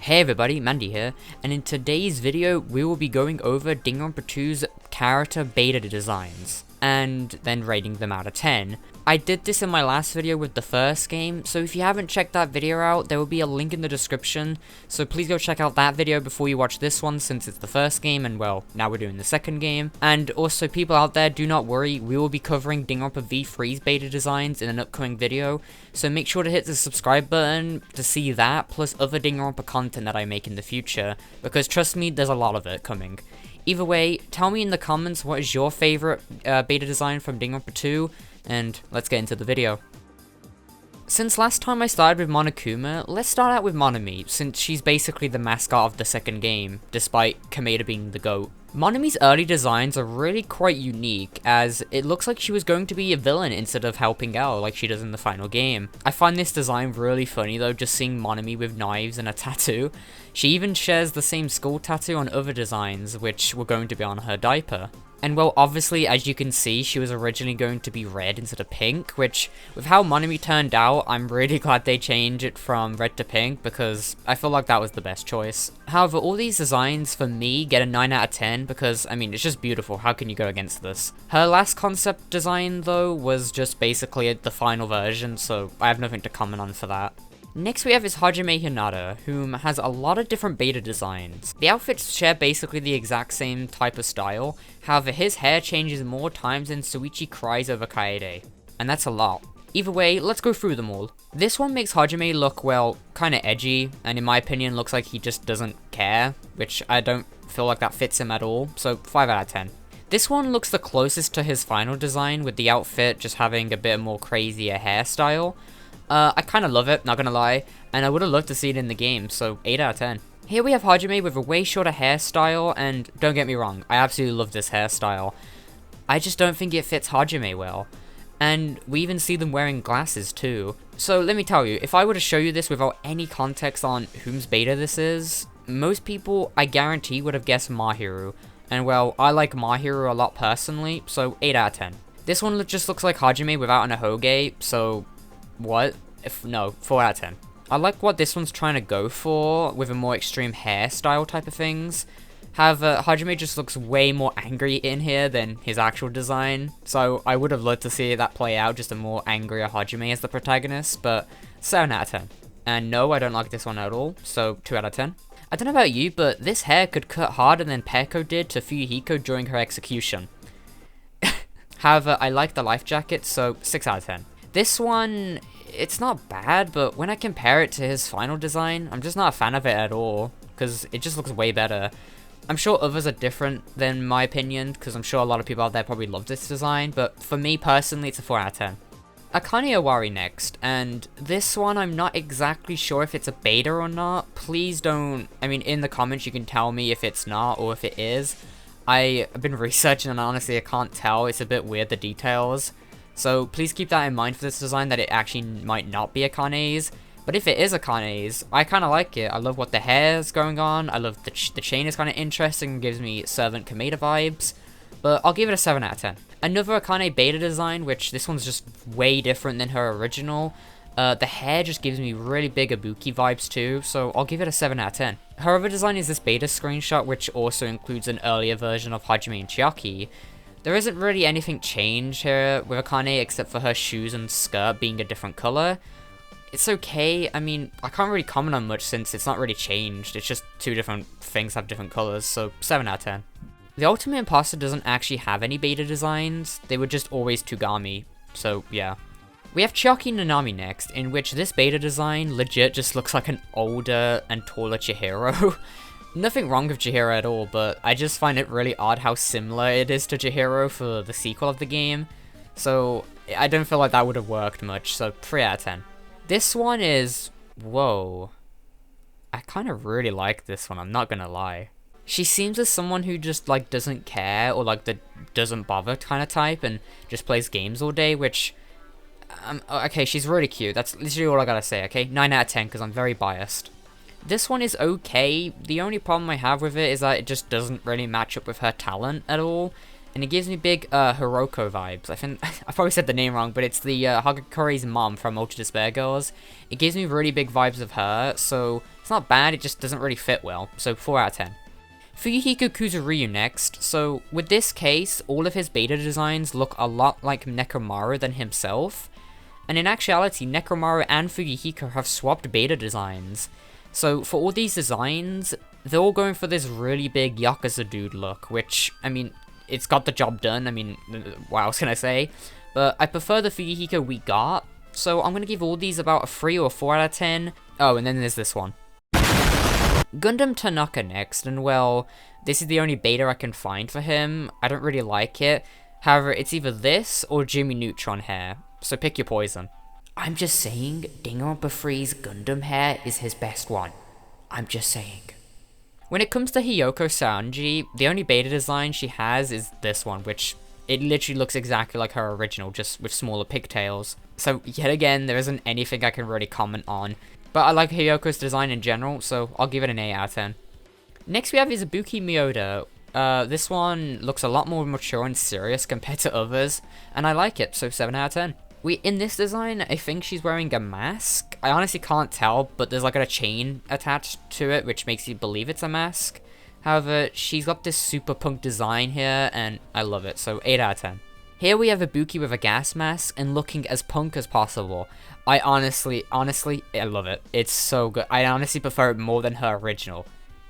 Hey everybody, Mandy here, and in today's video we will be going over Danganronpa 2's character beta designs, and then rating them out of 10. I did this in my last video with the first game, so if you haven't checked that video out, there will be a link in the description, so please go check out that video before you watch this one since it's the first game, and well, now we're doing the second game. And also, people out there, do not worry, we will be covering Danganronpa V3's beta designs in an upcoming video, so make sure to hit the subscribe button to see that, plus other Danganronpa content that I make in the future, because trust me, there's a lot of it coming. Either way, tell me in the comments what is your favorite beta design from Danganronpa 2, and let's get into the video. Since last time I started with Monokuma, let's start out with Monomi, since she's basically the mascot of the second game, despite Kameda being the GOAT. Monomi's early designs are really quite unique, as it looks like she was going to be a villain instead of helping out like she does in the final game. I find this design really funny though, just seeing Monomi with knives and a tattoo. She even shares the same skull tattoo on other designs, which were going to be on her diaper. And well, obviously, as you can see, she was originally going to be red instead of pink, which, with how Monomi turned out, I'm really glad they changed it from red to pink, because I feel like that was the best choice. However, all these designs, for me, get a 9 out of 10, because, I mean, it's just beautiful, how can you go against this? Her last concept design, though, was just basically the final version, so I have nothing to comment on for that. Next we have is Hajime Hinata, whom has a lot of different beta designs. The outfits share basically the exact same type of style, however his hair changes more times than Shuichi cries over Kaede, and that's a lot. Either way, let's go through them all. This one makes Hajime look, well, kinda edgy, and in my opinion looks like he just doesn't care, which I don't feel like that fits him at all, so 5 out of 10. This one looks the closest to his final design, with the outfit just having a bit more crazier hairstyle. I kind of love it, not gonna lie, and I would have loved to see it in the game, so 8 out of 10. Here we have Hajime with a way shorter hairstyle, and don't get me wrong, I absolutely love this hairstyle. I just don't think it fits Hajime well. And we even see them wearing glasses too. So let me tell you, if I were to show you this without any context on whom's beta this is, most people, I guarantee, would have guessed Mahiru. And well, I like Mahiru a lot personally, so 8 out of 10. This one just looks like Hajime without an ahoge, so what? No, 4 out of 10. I like what this one's trying to go for, with a more extreme hairstyle type of things. However, Hajime just looks way more angry in here than his actual design, so I would have loved to see that play out, just a more angrier Hajime as the protagonist, but 7 out of 10. And no, I don't like this one at all, so 2 out of 10. I don't know about you, but this hair could cut harder than Peko did to Fuyuhiko during her execution. However, I like the life jacket, so 6 out of 10. This one, it's not bad, but when I compare it to his final design, I'm just not a fan of it at all, because it just looks way better. I'm sure others are different than my opinion, because I'm sure a lot of people out there probably love this design, but for me personally, it's a 4 out of 10. Akane Owari next, and this one I'm not exactly sure if it's a beta or not. Please don't, I mean, in the comments you can tell me if it's not or if it is. I've been researching and honestly I can't tell, it's a bit weird, the details. So please keep that in mind for this design, that it actually might not be Akane's. But if it is Akane's, I kind of like it. I love what the hair's going on. I love the chain is kind of interesting, gives me Servant Kameda vibes. But I'll give it a 7 out of 10. Another Akane beta design, which this one's just way different than her original. The hair just gives me really big Ibuki vibes too, so I'll give it a 7 out of 10. Her other design is this beta screenshot, which also includes an earlier version of Hajime and Chiaki. There isn't really anything changed here with Akane except for her shoes and skirt being a different color. It's okay, I mean, I can't really comment on much since it's not really changed, it's just two different things have different colors, so 7 out of 10. The Ultimate Imposter doesn't actually have any beta designs, they were just always Tugami, so yeah. We have Chiaki Nanami next, in which this beta design legit just looks like an older and taller Chihiro. Nothing wrong with Chihiro at all, but I just find it really odd how similar it is to Chihiro for the sequel of the game. So, I don't feel like that would have worked much, so 3 out of 10. This one is... whoa. I kind of really like this one, I'm not gonna lie. She seems as someone who just, like, doesn't care, or, like, the doesn't bother kind of type, and just plays games all day, which... okay, she's really cute, that's literally all I gotta say, okay? 9 out of 10, because I'm very biased. This one is okay. The only problem I have with it is that it just doesn't really match up with her talent at all. And it gives me big Hiroko vibes. I think I probably said the name wrong, but it's the Hagakuri's mom from Ultra Despair Girls. It gives me really big vibes of her, so It's not bad, it just doesn't really fit well, so 4 out of 10. Fuyuhiko Kuzuryu next. So with this case, all of his beta designs look a lot like Nekomaru than himself. And in actuality, Nekomaru and Fuyuhiko have swapped beta designs. So for all these designs, they're all going for this really big yakuza dude look, which, I mean, it's got the job done. I mean, what else can I say? But I prefer the Fuyuhiko we got, so I'm gonna give all these about a 3 or 4 out of 10. Oh, and then there's this one. Gundam Tanaka next, and well, this is the only beta I can find for him. I don't really like it. However, it's either this or Jimmy Neutron hair, so pick your poison. I'm just saying, Danganronpa 3's Gundam hair is his best one. I'm just saying. When it comes to Hiyoko Sanji, the only beta design she has is this one, which it literally looks exactly like her original, just with smaller pigtails. So yet again, there isn't anything I can really comment on. But I like Hiyoko's design in general, so I'll give it an 8 out of 10. Next we have Ibuki Mioda. This one looks a lot more mature and serious compared to others, and I like it, so 7 out of 10. In this design, I think she's wearing a mask. I honestly can't tell, but there's like a chain attached to it, which makes you believe it's a mask. However, she's got this super punk design here, and I love it, so 8 out of 10. Here we have Ibuki with a gas mask and looking as punk as possible. I honestly, I love it. It's so good. I honestly prefer it more than her original.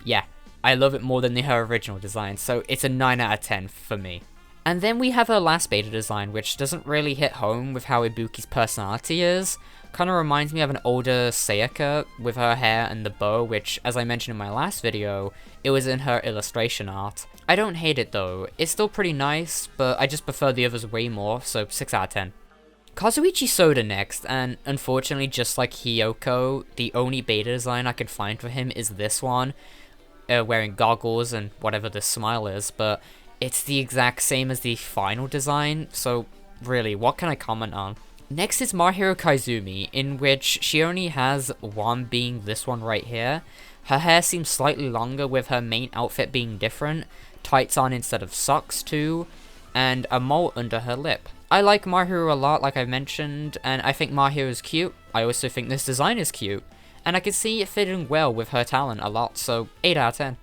Yeah, I love it more than her original design, so it's a 9 out of 10 for me. And then we have her last beta design, which doesn't really hit home with how Ibuki's personality is. Kind of reminds me of an older Sayaka with her hair and the bow, which, as I mentioned in my last video, it was in her illustration art. I don't hate it though, it's still pretty nice, but I just prefer the others way more, so 6 out of 10. Kazuichi Soda next, and unfortunately just like Hiyoko, the only beta design I can find for him is this one, wearing goggles and whatever the smile is, but it's the exact same as the final design, so really, what can I comment on? Next is Mahiru Kaizumi, in which she only has one being this one right here. Her hair seems slightly longer with her main outfit being different, tights on instead of socks too, and a mole under her lip. I like Mahiru a lot, like I mentioned, and I think Mahiru is cute. I also think this design is cute, and I can see it fitting well with her talent a lot, so 8 out of 10.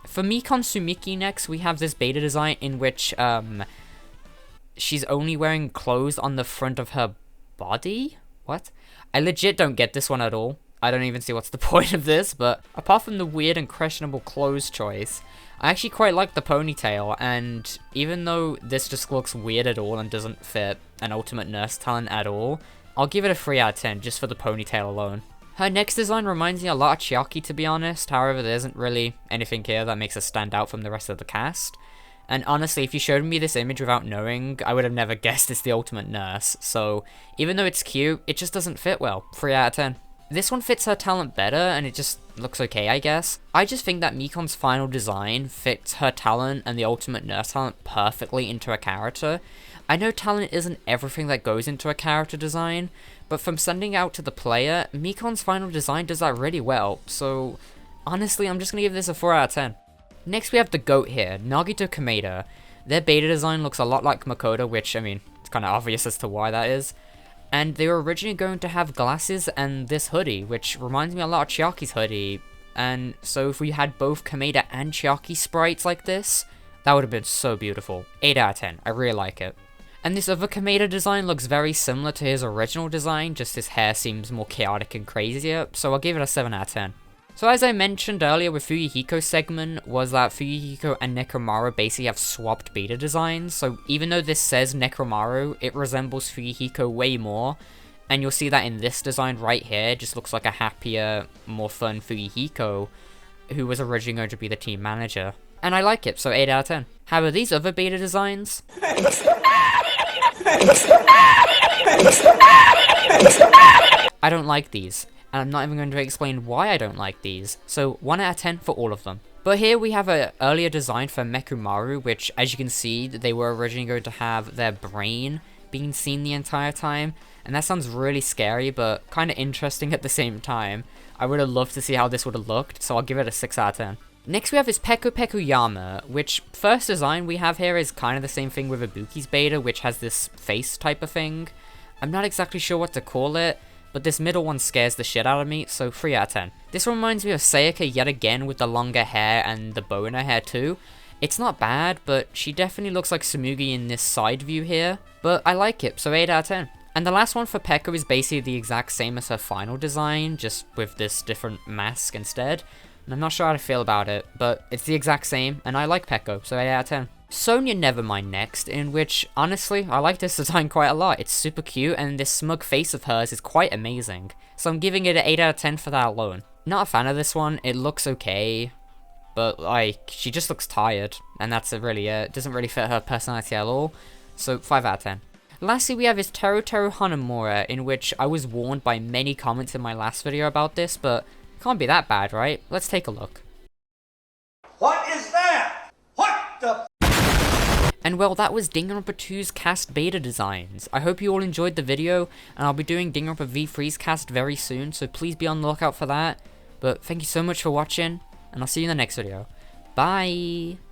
For Mikan Tsumiki next, we have this beta design in which she's only wearing clothes on the front of her body? What? I legit don't get this one at all. I don't even see what's the point of this, but apart from the weird and questionable clothes choice, I actually quite like the ponytail, and even though this just looks weird at all and doesn't fit an Ultimate Nurse talent at all, I'll give it a 3 out of 10 just for the ponytail alone. Her next design reminds me a lot of Chiaki, to be honest. However, there isn't really anything here that makes her stand out from the rest of the cast. And honestly, if you showed me this image without knowing, I would have never guessed it's the Ultimate Nurse. So even though it's cute, it just doesn't fit well. 3 out of 10. This one fits her talent better, and it just looks okay, I guess. I just think that Mikon's final design fits her talent and the Ultimate Nurse talent perfectly into a character. I know talent isn't everything that goes into a character design, but from sending out to the player, Mikon's final design does that really well, so honestly, I'm just gonna give this a 4 out of 10. Next we have the GOAT here, Nagito Kameda. Their beta design looks a lot like Makoto, which, I mean, it's kind of obvious as to why that is. And they were originally going to have glasses and this hoodie, which reminds me a lot of Chiaki's hoodie. And so if we had both Kameda and Chiaki sprites like this, that would have been so beautiful. 8 out of 10, I really like it. And this other Kameda design looks very similar to his original design, just his hair seems more chaotic and crazier, so I'll give it a 7 out of 10. So as I mentioned earlier with Fuyuhiko's segment, was that Fuyuhiko and Nekomaru basically have swapped beta designs, so even though this says Nekomaru, it resembles Fuyuhiko way more, and you'll see that in this design right here, it just looks like a happier, more fun Fuyuhiko, who was originally going to be the team manager. And I like it, so 8 out of 10. However, these other beta designs... I don't like these. And I'm not even going to explain why I don't like these, so 1 out of 10 for all of them. But here we have an earlier design for Mekumaru, which, as you can see, they were originally going to have their brain being seen the entire time, and that sounds really scary, but kind of interesting at the same time. I would have loved to see how this would have looked, so I'll give it a 6 out of 10. Next we have this Peko Yama, which first design we have here is kind of the same thing with Ibuki's beta, which has this face type of thing. I'm not exactly sure what to call it. but this middle one scares the shit out of me, so 3 out of 10. This reminds me of Sayaka yet again with the longer hair and the bow in her hair too. It's not bad, but she definitely looks like Tsumugi in this side view here, but I like it, so 8 out of 10. And the last one for Peko is basically the exact same as her final design, just with this different mask instead. And I'm not sure how to feel about it, but it's the exact same, and I like Peko, so 8 out of 10. Sonia Nevermind next, in which, honestly, I like this design quite a lot. It's super cute, and this smug face of hers is quite amazing. So I'm giving it an 8 out of 10 for that alone. Not a fan of this one, it looks okay, but, like, she just looks tired, and that's really it. It doesn't really fit her personality at all, so 5 out of 10. Lastly, we have is Teruteru Hanamura, in which I was warned by many comments in my last video about this, but it can't be that bad, right? Let's take a look. What is that? What the? And well, that was Danganronpa 2's cast beta designs. I hope you all enjoyed the video, and I'll be doing Danganronpa V3's cast very soon, so please be on the lookout for that. But thank you so much for watching, and I'll see you in the next video. Bye!